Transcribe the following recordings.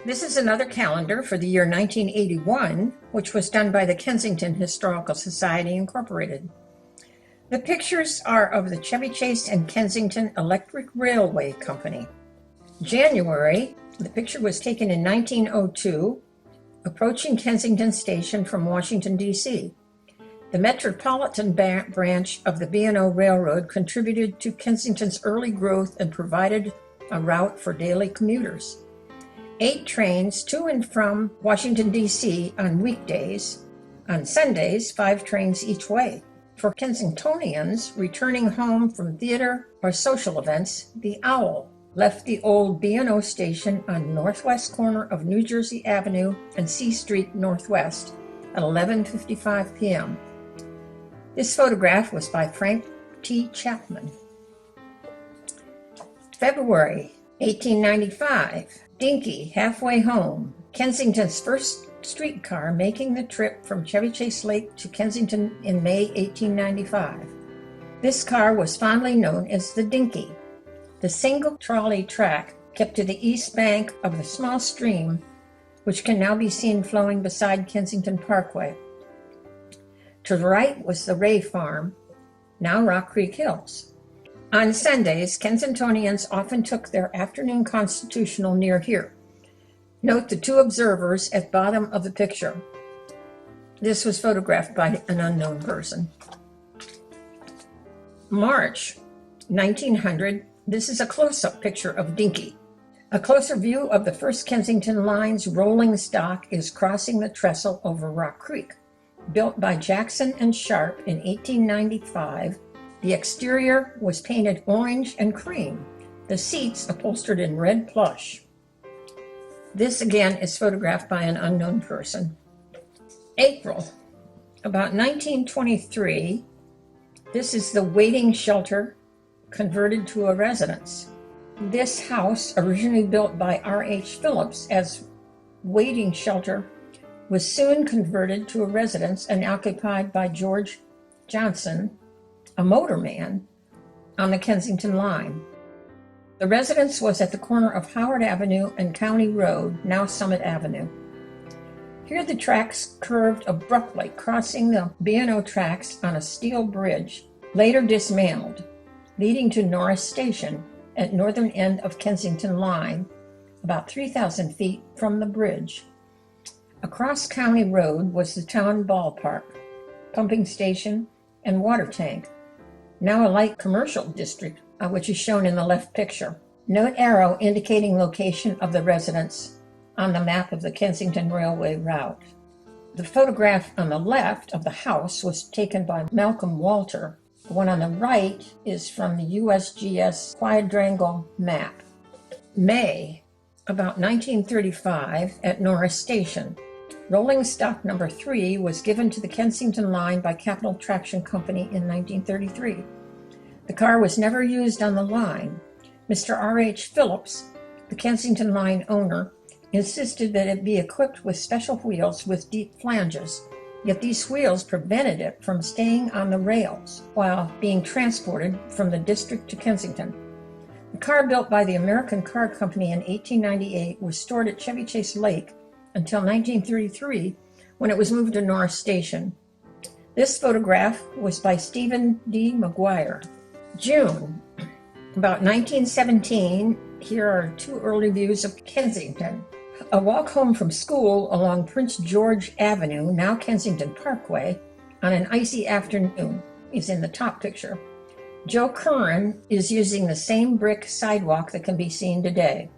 This is another calendar for the year 1981, which was done by the Kensington Historical Society, Incorporated. The pictures are of the Chevy Chase and Kensington Electric Railway Company. January, the picture was taken in 1902, approaching Kensington Station from Washington, D.C. The Metropolitan Branch of the B&O Railroad contributed to Kensington's early growth and provided a route for daily commuters. 8 trains to and from Washington, D.C. on weekdays. On Sundays, 5 trains each way. For Kensingtonians returning home from theater or social events, the Owl left the old B&O station on northwest corner of New Jersey Avenue and C Street Northwest at 11:55 p.m. This photograph was by Frank T. Chapman. February 1895, Dinky halfway home, Kensington's first streetcar making the trip from Chevy Chase Lake to Kensington in May 1895. This car was fondly known as the Dinky. The single trolley track kept to the east bank of the small stream, which can now be seen flowing beside Kensington Parkway. To the right was the Ray Farm, now Rock Creek Hills. On Sundays, Kensingtonians often took their afternoon constitutional near here. Note the 2 observers at bottom of the picture. This was photographed by an unknown person. March 1900, this is a close-up picture of Dinky. A closer view of the first Kensington line's rolling stock is crossing the trestle over Rock Creek. Built by Jackson and Sharp in 1895, the exterior was painted orange and cream, the seats upholstered in red plush. This again is photographed by an unknown person. April, about 1923, this is the waiting shelter converted to a residence. This house, originally built by R.H. Phillips as waiting shelter, was soon converted to a residence and occupied by George Johnson, a motorman, on the Kensington line. The residence was at the corner of Howard Avenue and County Road, now Summit Avenue. Here the tracks curved abruptly, crossing the B&O tracks on a steel bridge, later dismantled, leading to Norris Station at northern end of Kensington Line, about 3,000 feet from the bridge. Across County Road was the town ballpark, pumping station, and water tank, now a light commercial district, which is shown in the left picture. Note arrow indicating location of the residence on the map of the Kensington Railway route. The photograph on the left of the house was taken by Malcolm Walter. The one on the right is from the USGS quadrangle map. May, about 1935, at Norris Station. Rolling stock number 3 was given to the Kensington line by Capital Traction Company in 1933. The car was never used on the line. Mr. R.H. Phillips, the Kensington line owner, insisted that it be equipped with special wheels with deep flanges, yet these wheels prevented it from staying on the rails while being transported from the district to Kensington. The car, built by the American Car Company in 1898, was stored at Chevy Chase Lake until 1933, when it was moved to Norris Station. This photograph was by Stephen D. McGuire. June, about 1917, here are 2 early views of Kensington. A walk home from school along Prince George Avenue, now Kensington Parkway, on an icy afternoon is in the top picture. Joe Curran is using the same brick sidewalk that can be seen today.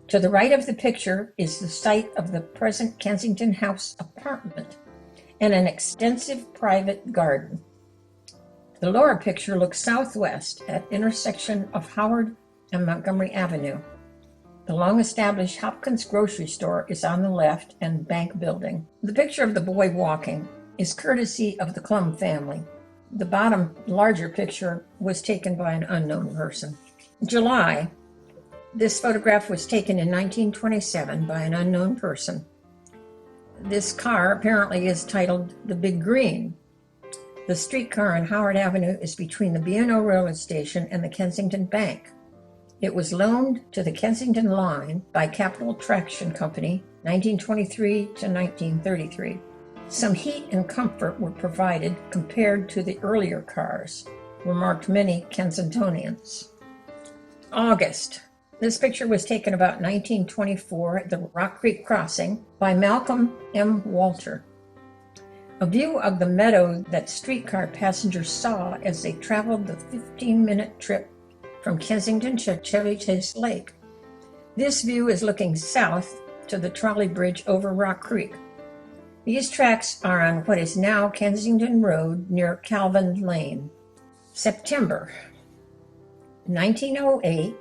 To the right of the picture is the site of the present Kensington House apartment and an extensive private garden. The lower picture looks southwest at intersection of Howard and Montgomery Avenue. The long-established Hopkins grocery store is on the left and bank building. The picture of the boy walking is courtesy of the Clum family. The bottom larger picture was taken by an unknown person. July. This photograph was taken in 1927 by an unknown person. This car apparently is titled the Big Green. The streetcar on Howard Avenue is between the B&O Railroad Station and the Kensington Bank. It was loaned to the Kensington line by Capital Traction Company, 1923 to 1933. Some heat and comfort were provided compared to the earlier cars, remarked many Kensingtonians. August. This picture was taken about 1924 at the Rock Creek Crossing by Malcolm M. Walter. A view of the meadow that streetcar passengers saw as they traveled the 15-minute trip from Kensington to Chevy Chase Lake. This view is looking south to the trolley bridge over Rock Creek. These tracks are on what is now Kensington Road near Calvin Lane. September 1908.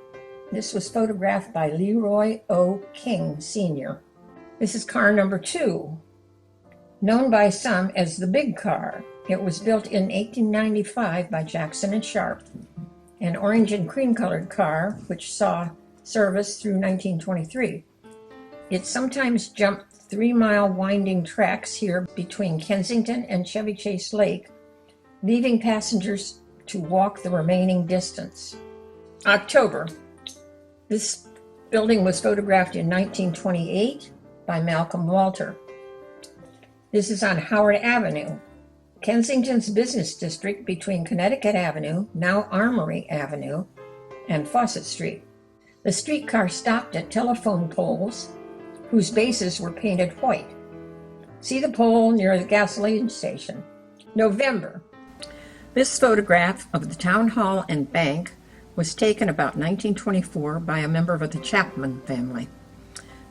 This was photographed by Leroy O. King, Sr. This is car number 2, known by some as the big car. It was built in 1895 by Jackson and Sharp, an orange and cream-colored car which saw service through 1923. It sometimes jumped 3-mile winding tracks here between Kensington and Chevy Chase Lake, leaving passengers to walk the remaining distance. October. This building was photographed in 1928 by Malcolm Walter. This is on Howard Avenue, Kensington's business district between Connecticut Avenue, now Armory Avenue, and Fawcett Street. The streetcar stopped at telephone poles whose bases were painted white. See the pole near the gasoline station. November. This photograph of the town hall and bank was taken about 1924 by a member of the Chapman family.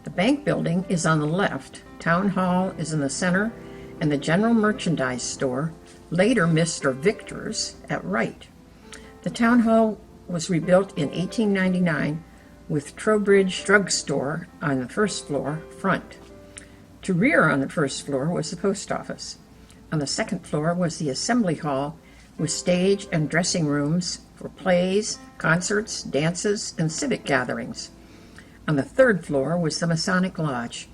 The bank building is on the left, town hall is in the center, and the general merchandise store, later Mr. Victor's, at right. The town hall was rebuilt in 1899 with Trowbridge Drugstore on the first floor front. To rear on the first floor was the post office. On the second floor was the assembly hall with stage and dressing rooms for plays, concerts, dances, and civic gatherings. On the third floor was the Masonic Lodge.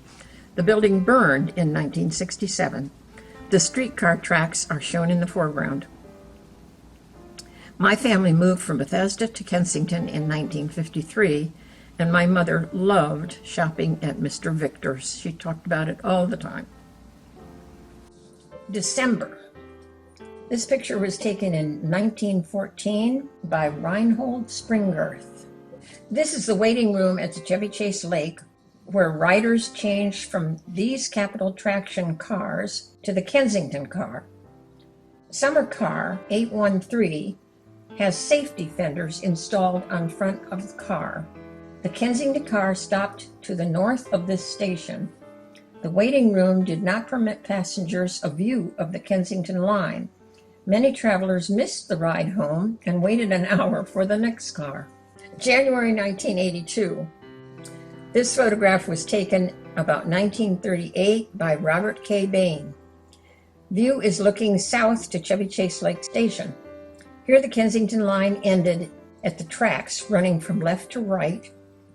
The building burned in 1967. The streetcar tracks are shown in the foreground. My family moved from Bethesda to Kensington in 1953, and my mother loved shopping at Mr. Victor's. She talked about it all the time. December. This picture was taken in 1914 by Reinhold Springerth. This is the waiting room at the Chevy Chase Lake, where riders changed from these Capital Traction cars to the Kensington car. Summer car 813 has safety fenders installed on front of the car. The Kensington car stopped to the north of this station. The waiting room did not permit passengers a view of the Kensington line. Many travelers missed the ride home and waited an hour for the next car. January 1982. This photograph was taken about 1938 by Robert K. Bain. View is looking south to Chevy Chase Lake Station. Here the Kensington line ended at the tracks running from left to right,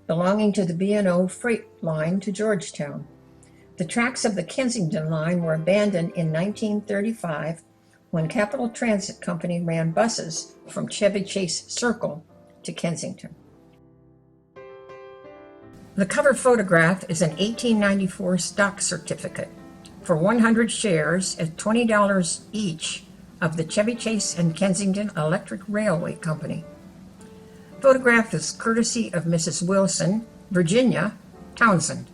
belonging to the B&O freight line to Georgetown. The tracks of the Kensington line were abandoned in 1935 when Capital Transit Company ran buses from Chevy Chase Circle to Kensington. The cover photograph is an 1894 stock certificate for 100 shares at $20 each of the Chevy Chase and Kensington Electric Railway Company. Photograph is courtesy of Mrs. Wilson, Virginia Townsend.